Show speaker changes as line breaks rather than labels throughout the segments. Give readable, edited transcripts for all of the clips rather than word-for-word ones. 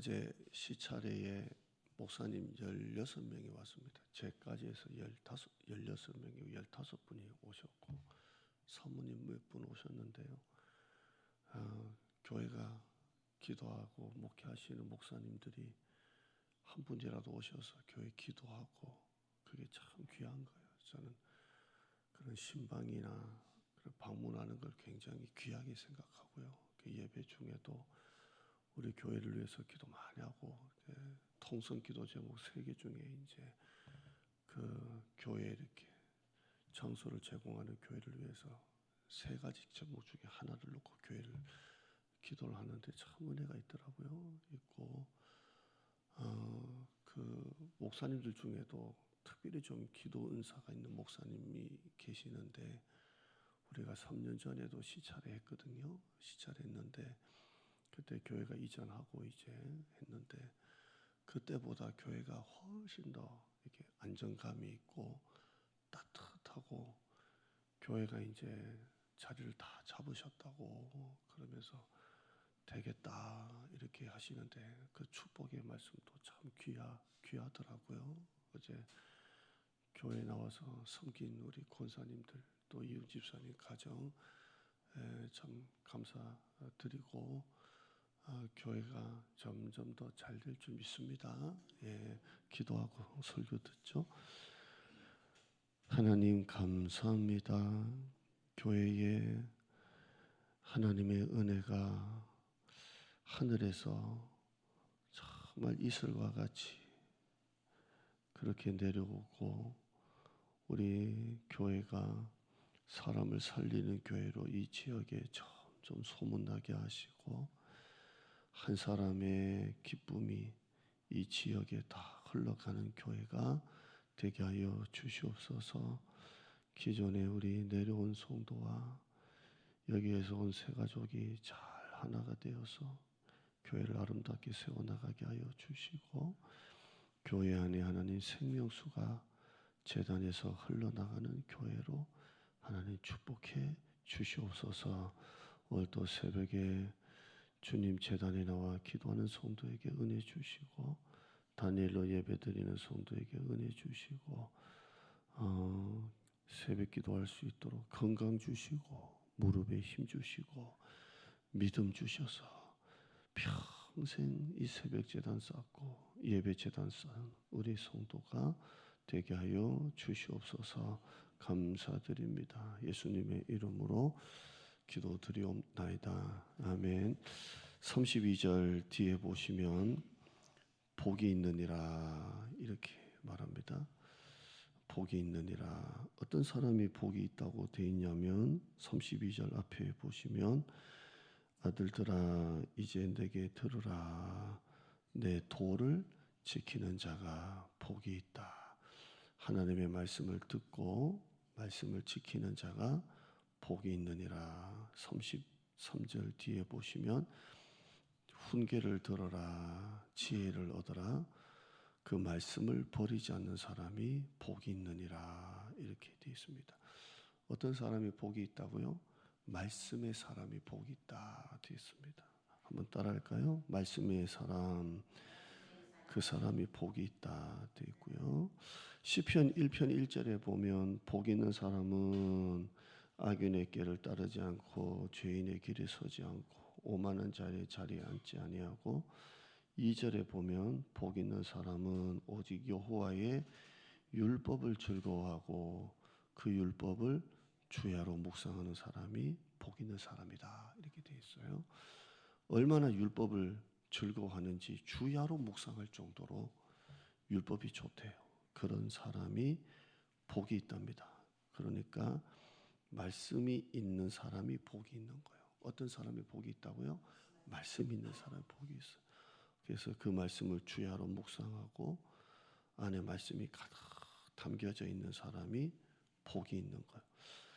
어제 시차례에 목사님 16명이 왔습니다. 제까지 해서 16명이고 15분이 오셨고 사모님 몇 분 오셨는데요. 교회가 기도하고 목회하시는 목사님들이 한 분이라도 오셔서 교회 기도하고 그게 참 귀한 거예요. 저는 그런 신방이나 그런 방문하는 걸 굉장히 귀하게 생각하고요. 그 예배 중에도 우리 교회를 위해서 기도 많이 하고 통성 기도 제목 3개 중에 이제 그 교회 이렇게 장소를 제공하는 교회를 위해서 3가지 제목 중에 하나를 놓고 교회를 기도를 하는데 참 은혜가 있더라고요. 있고 그 목사님들 중에도 특별히 좀 기도 은사가 있는 목사님이 계시는데 우리가 3년 전에도 시차례 했거든요. 시차례 했는데 그때 교회가 이전하고 이제 했는데 그때보다 교회가 훨씬 더 이렇게 안정감이 있고 따뜻하고 교회가 이제 자리를 다 잡으셨다고 그러면서 되겠다 이렇게 하시는데 그 축복의 말씀도 참 귀하더라고요. 어제 교회 나와서 섬긴 우리 권사님들 또 이웃 집사님 가정 참 감사드리고 교회가 점점 더 잘 될 줄 믿습니다. 예, 기도하고 설교 듣죠. 하나님 감사합니다. 교회에 하나님의 은혜가 하늘에서 정말 이슬과 같이 그렇게 내려오고 우리 교회가 사람을 살리는 교회로 이 지역에 점점 소문나게 하시고 한 사람의 기쁨이 이 지역에 다 흘러가는 교회가 되게 하여 주시옵소서. 기존에 우리 내려온 성도와 여기에서 온 새 가족이 잘 하나가 되어서 교회를 아름답게 세워나가게 하여 주시고 교회 안에 하나님 생명수가 제단에서 흘러나가는 교회로 하나님 축복해 주시옵소서. 오늘도 새벽에 주님 제단에 나와 기도하는 성도에게 은혜 주시고 다니엘로 예배드리는 성도에게 은혜 주시고 새벽 기도할 수 있도록 건강 주시고 무릎에 힘 주시고 믿음 주셔서 평생 이 새벽 제단 쌓고 예배 제단 쌓은 우리 성도가 되게 하여 주시옵소서. 감사드립니다. 예수님의 이름으로 기도드리옵나이다. 아멘. 32절 뒤에 보시면 복이 있느니라 이렇게 말합니다. 복이 있느니라. 어떤 사람이 복이 있다고 되어 있냐면 32절 앞에 보시면 아들들아 이제 내게 들으라. 내 도를 지키는 자가 복이 있다. 하나님의 말씀을 듣고 말씀을 지키는 자가 복이 있느니라. 33절 뒤에 보시면 훈계를 들어라. 지혜를 얻어라. 그 말씀을 버리지 않는 사람이 복이 있느니라. 이렇게 되어 있습니다. 어떤 사람이 복이 있다고요? 말씀의 사람이 복이 있다 되어 있습니다. 한번 따라할까요? 말씀의 사람, 그 사람이 복이 있다 되어 있고요. 시편 1편 1절에 보면 복 있는 사람은 악인의 길을 따르지 않고 죄인의 길에 서지 않고 오만한 자리에 앉지 아니하고 2절에 보면 복 있는 사람은 오직 여호와의 율법을 즐거워하고 그 율법을 주야로 묵상하는 사람이 복 있는 사람이다 이렇게 되어 있어요. 얼마나 율법을 즐거워하는지 주야로 묵상할 정도로 율법이 좋대요. 그런 사람이 복이 있답니다. 그러니까 말씀이 있는 사람이 복이 있는 거예요. 어떤 사람이 복이 있다고요? 말씀이 있는 사람이 복이 있어요. 그래서 그 말씀을 주야로 묵상하고 안에 말씀이 가득 담겨져 있는 사람이 복이 있는 거예요.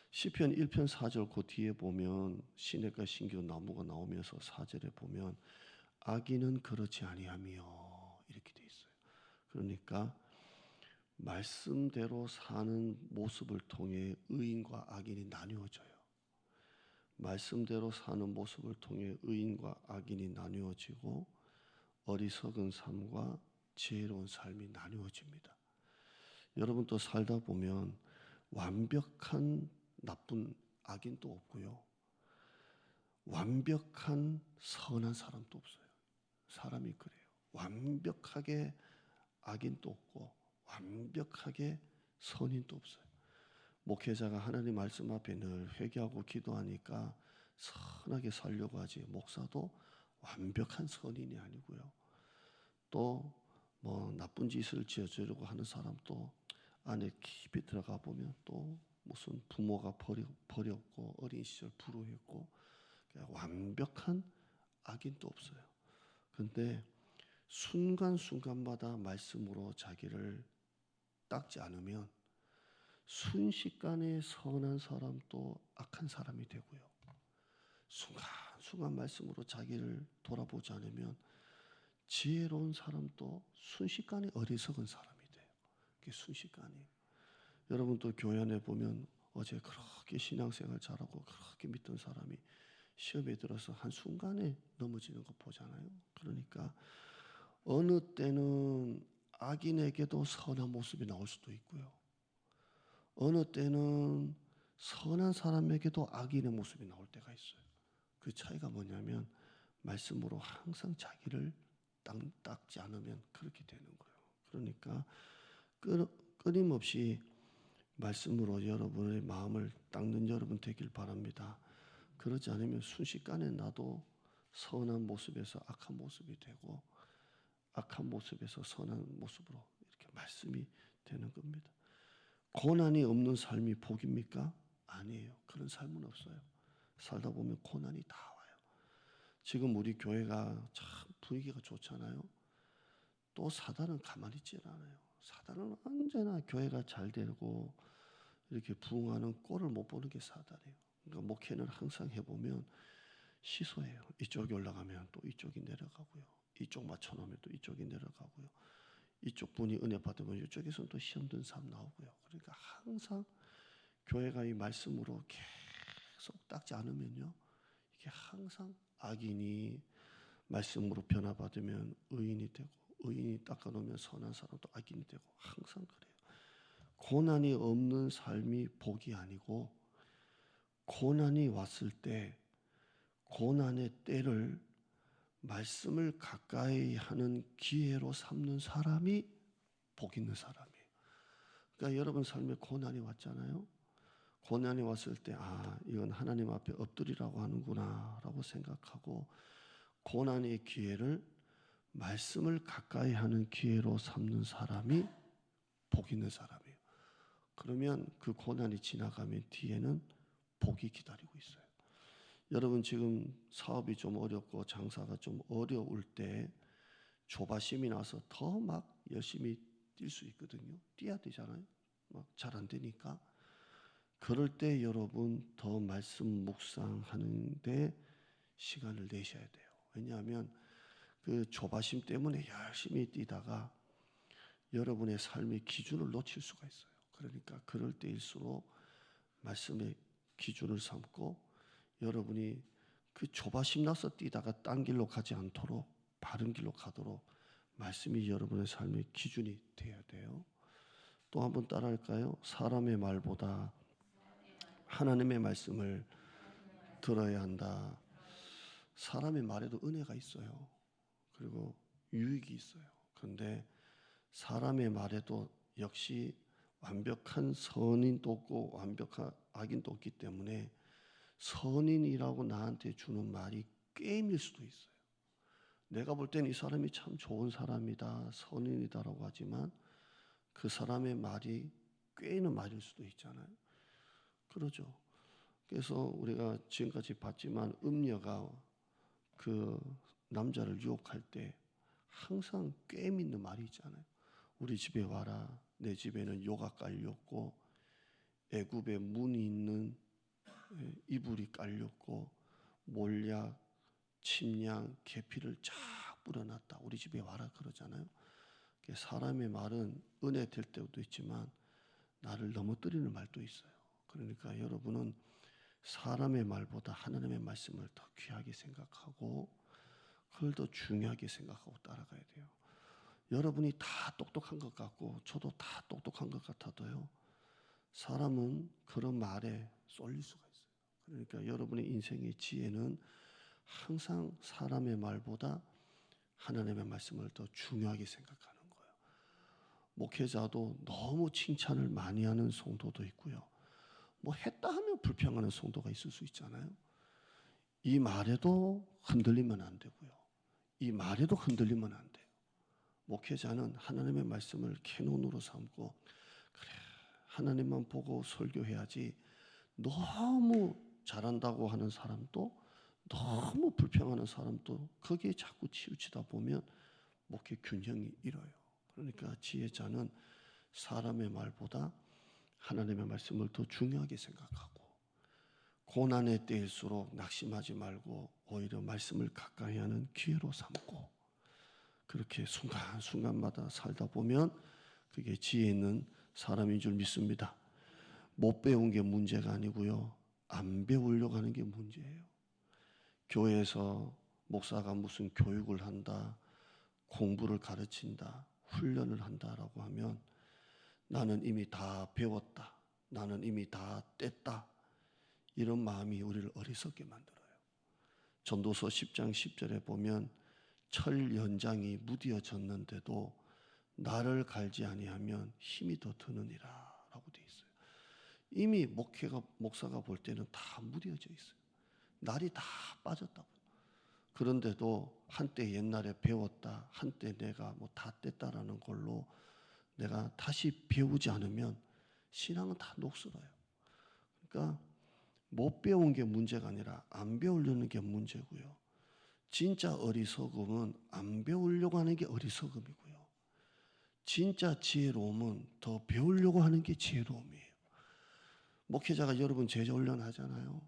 시편 1편 4절 그 뒤에 보면 시냇가 신기한 나무가 나오면서 4절에 보면 악인은 그렇지 아니하며 이렇게 돼 있어요. 그러니까 말씀대로 사는 모습을 통해 의인과 악인이 나뉘어져요. 말씀대로 사는 모습을 통해 의인과 악인이 나뉘어지고 어리석은 삶과 지혜로운 삶이 나누어집니다. 여러분 또 살다 보면 완벽한 나쁜 악인도 없고요. 완벽한 선한 사람도 없어요. 사람이 그래요. 완벽하게 악인도 없고 완벽하게 선인도 없어요. 목회자가 하나님 말씀 앞에 늘 회개하고 기도하니까 선하게 살려고 하지, 목사도 완벽한 선인이 아니고요. 또 뭐 나쁜 짓을 지어주려고 하는 사람도 안에 깊이 들어가 보면 또 무슨 부모가 버렸고 어린 시절 불우했고 완벽한 악인도 없어요. 근데 순간순간마다 말씀으로 자기를 닦지 않으면 순식간에 선한 사람도 악한 사람이 되고요. 순간순간 말씀으로 자기를 돌아보지 않으면 지혜로운 사람도 순식간에 어리석은 사람이 돼요. 그게 순식간이에요. 여러분 또 교회 안에 보면 어제 그렇게 신앙생활 잘하고 그렇게 믿던 사람이 시험에 들어서 한순간에 넘어지는 거 보잖아요. 그러니까 어느 때는 악인에게도 선한 모습이 나올 수도 있고요. 어느 때는 선한 사람에게도 악인의 모습이 나올 때가 있어요. 그 차이가 뭐냐면 말씀으로 항상 자기를 닦지 않으면 그렇게 되는 거예요. 그러니까 끊임없이 말씀으로 여러분의 마음을 닦는 여러분 되길 바랍니다. 그러지 않으면 순식간에 나도 선한 모습에서 악한 모습이 되고 악한 모습에서 선한 모습으로 이렇게 말씀이 되는 겁니다. 고난이 없는 삶이 복입니까? 아니에요. 그런 삶은 없어요. 살다 보면 고난이 다 와요. 지금 우리 교회가 참 분위기가 좋잖아요. 또 사단은 가만히 있질 않아요. 사단은 언제나 교회가 잘 되고 이렇게 부흥하는 꼴을 못 보는 게 사단이에요. 그러니까 목회는 항상 해보면 시소해요. 이쪽이 올라가면 또 이쪽이 내려가고요. 이쪽 맞춰놓으면 또 이쪽이 내려가고요. 이쪽 분이 은혜 받으면 이쪽에서는 또 시험 든 사람 나오고요. 그러니까 항상 교회가 이 말씀으로 계속 닦지 않으면요, 이게 항상 악인이 말씀으로 변화받으면 의인이 되고 의인이 닦아놓으면 선한 사람도 악인이 되고 항상 그래요. 고난이 없는 삶이 복이 아니고 고난이 왔을 때 고난의 때를 말씀을 가까이 하는 기회로 삼는 사람이 복 있는 사람이에요. 그러니까 여러분 삶에 고난이 왔잖아요. 고난이 왔을 때 이건 하나님 앞에 엎드리라고 하는구나 라고 생각하고 고난의 기회를 말씀을 가까이 하는 기회로 삼는 사람이 복 있는 사람이에요. 그러면 그 고난이 지나가면 뒤에는 복이 기다리고 있어요. 여러분 지금 사업이 좀 어렵고 장사가 좀 어려울 때 조바심이 나서 더 막 열심히 뛸 수 있거든요. 뛰어야 되잖아요. 막 잘 안 되니까. 그럴 때 여러분 더 말씀 묵상하는데 시간을 내셔야 돼요. 왜냐하면 그 조바심 때문에 열심히 뛰다가 여러분의 삶의 기준을 놓칠 수가 있어요. 그러니까 그럴 때일수록 말씀의 기준을 삼고 여러분이 그 조바심 나서 뛰다가 딴 길로 가지 않도록 바른 길로 가도록 말씀이 여러분의 삶의 기준이 되어야 돼요. 또 한번 따라할까요? 사람의 말보다 하나님의 말씀을 들어야 한다. 사람의 말에도 은혜가 있어요. 그리고 유익이 있어요. 그런데 사람의 말에도 역시 완벽한 선인도 없고 완벽한 악인도 없기 때문에 선인이라고 나한테 주는 말이 꾀임일 수도 있어요. 내가 볼 때는 이 사람이 참 좋은 사람이다, 선인이다라고 하지만 그 사람의 말이 꾀이는 말일 수도 있잖아요. 그러죠. 그래서 우리가 지금까지 봤지만 음녀가 그 남자를 유혹할 때 항상 꾀임 있는 말이 있잖아요. 우리 집에 와라. 내 집에는 요가 깔렸고 애굽에 문이 있는 이불이 깔렸고 몰약, 침량, 계피를 쫙 뿌려놨다. 우리 집에 와라 그러잖아요. 사람의 말은 은혜 될 때도 있지만 나를 넘어뜨리는 말도 있어요. 그러니까 여러분은 사람의 말보다 하나님의 말씀을 더 귀하게 생각하고 그걸 더 중요하게 생각하고 따라가야 돼요. 여러분이 다 똑똑한 것 같고 저도 다 똑똑한 것 같아도요, 사람은 그런 말에 쏠릴 수가 있어요. 그러니까 여러분의 인생의 지혜는 항상 사람의 말보다 하나님의 말씀을 더 중요하게 생각하는 거예요. 목회자도 너무 칭찬을 많이 하는 성도도 있고요, 뭐 했다 하면 불평하는 성도가 있을 수 있잖아요. 이 말에도 흔들리면 안 되고요, 이 말에도 흔들리면 안 돼요. 목회자는 하나님의 말씀을 캐논으로 삼고, 그래, 하나님만 보고 설교해야지, 너무 잘한다고 하는 사람도 너무 불평하는 사람도 거기에 자꾸 치우치다 보면 목회 균형이 잃어요. 그러니까 지혜자는 사람의 말보다 하나님의 말씀을 더 중요하게 생각하고, 고난의 때일수록 낙심하지 말고 오히려 말씀을 가까이 하는 기회로 삼고, 그렇게 순간순간마다 살다 보면 그게 지혜 있는 사람인 줄 믿습니다. 못 배운 게 문제가 아니고요, 안 배우려고 하는 게 문제예요. 교회에서 목사가 무슨 교육을 한다, 공부를 가르친다, 훈련을 한다라고 하면 나는 이미 다 배웠다, 나는 이미 다 뗐다, 이런 마음이 우리를 어리석게 만들어요. 전도서 10장 10절에 보면 철 연장이 무뎌졌는데도 나를 갈지 아니하면 힘이 더 드느니라 라고 되어 있어요. 이미 목사가 볼 때는 다 무뎌져 있어요. 날이 다 빠졌다고. 그런데도 한때 옛날에 배웠다, 한때 내가 뭐 다 뗐다라는 걸로 내가 다시 배우지 않으면 신앙은 다 녹슬어요. 그러니까 못 배운 게 문제가 아니라 안 배우려는 게 문제고요, 진짜 어리석음은 안 배우려고 하는 게 어리석음이고요, 진짜 지혜로움은 더 배우려고 하는 게 지혜로움이에요. 목회자가 여러분 제자 훈련 하잖아요.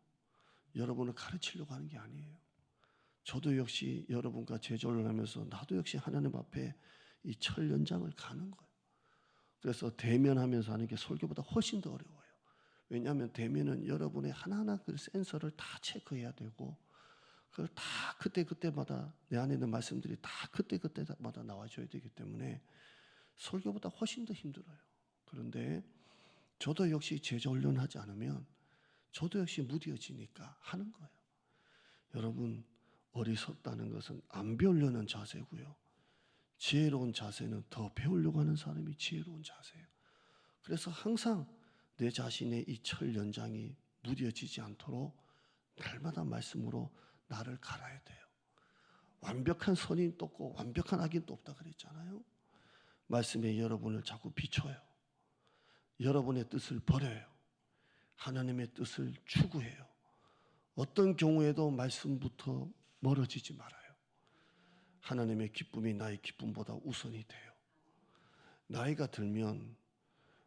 여러분을 가르치려고 하는 게 아니에요. 저도 역시 여러분과 제자 훈련하면서 나도 역시 하나님 앞에 이 철 연장을 가는 거예요. 그래서 대면하면서 하는 게 설교보다 훨씬 더 어려워요. 왜냐하면 대면은 여러분의 하나하나 그 센서를 다 체크해야 되고, 그걸 다 그때그때마다 내 안에 있는 말씀들이 다 그때그때마다 나와줘야 되기 때문에 설교보다 훨씬 더 힘들어요. 그런데 저도 역시 제자 훈련하지 않으면 저도 역시 무뎌지니까 하는 거예요. 여러분, 어리석다는 것은 안 배우려는 자세고요, 지혜로운 자세는 더 배우려고 하는 사람이 지혜로운 자세예요. 그래서 항상 내 자신의 이 철 연장이 무뎌지지 않도록 날마다 말씀으로 나를 갈아야 돼요. 완벽한 선인도 없고 완벽한 악인도 없다 그랬잖아요. 말씀에 여러분을 자꾸 비춰요. 여러분의 뜻을 버려요. 하나님의 뜻을 추구해요. 어떤 경우에도 말씀부터 멀어지지 말아요. 하나님의 기쁨이 나의 기쁨보다 우선이 돼요. 나이가 들면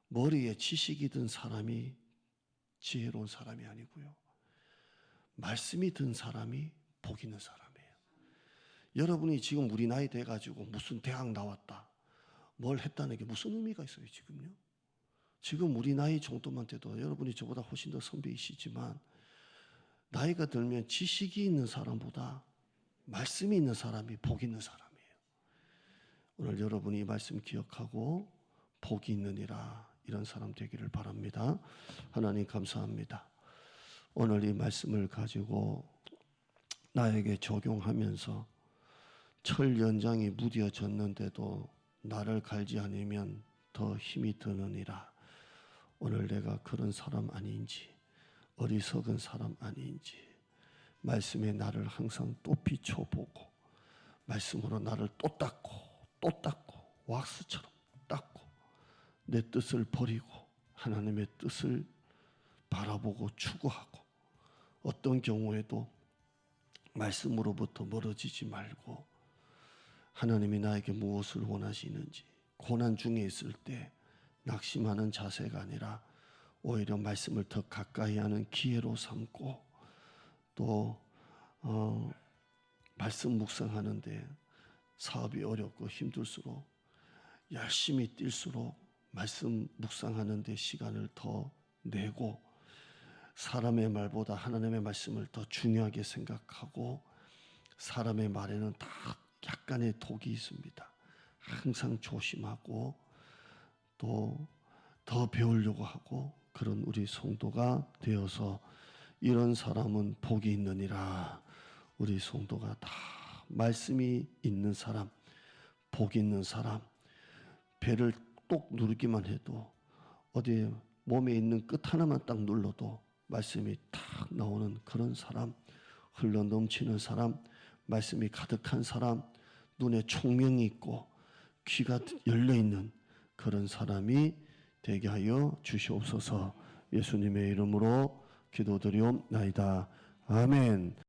머리에 지식이 든 사람이 지혜로운 사람이 아니고요, 말씀이 든 사람이 복 있는 사람이에요. 여러분이 지금 우리 나이 돼가지고 무슨 대학 나왔다, 뭘 했다는 게 무슨 의미가 있어요? 지금요? 지금 우리 나이 정도만 돼도 여러분이 저보다 훨씬 더 선배이시지만, 나이가 들면 지식이 있는 사람보다 말씀이 있는 사람이 복 있는 사람이에요. 오늘 여러분이 이 말씀 기억하고 복이 있느니라 이런 사람 되기를 바랍니다. 하나님 감사합니다. 오늘 이 말씀을 가지고 나에게 적용하면서 철 연장이 무뎌졌는데도 나를 갈지 않으면 더 힘이 드느니라. 오늘 내가 그런 사람 아닌지, 어리석은 사람 아닌지, 말씀에 나를 항상 또 비춰보고 말씀으로 나를 또 닦고 왁스처럼 닦고 내 뜻을 버리고 하나님의 뜻을 바라보고 추구하고, 어떤 경우에도 말씀으로부터 멀어지지 말고 하나님이 나에게 무엇을 원하시는지, 고난 중에 있을 때 낙심하는 자세가 아니라 오히려 말씀을 더 가까이 하는 기회로 삼고, 또 말씀 묵상하는데 사업이 어렵고 힘들수록 열심히 뛸수록 말씀 묵상하는데 시간을 더 내고, 사람의 말보다 하나님의 말씀을 더 중요하게 생각하고 사람의 말에는 다 약간의 독이 있습니다. 항상 조심하고 또 더 배우려고 하고 그런 우리 성도가 되어서 이런 사람은 복이 있느니라. 우리 성도가 다 말씀이 있는 사람, 복 있는 사람, 배를 똑 누르기만 해도 어디 몸에 있는 끝 하나만 딱 눌러도 말씀이 탁 나오는 그런 사람, 흘러 넘치는 사람, 말씀이 가득한 사람, 눈에 총명이 있고 귀가 열려 있는 그런 사람이 되게 하여 주시옵소서. 예수님의 이름으로 기도드리옵나이다. 아멘.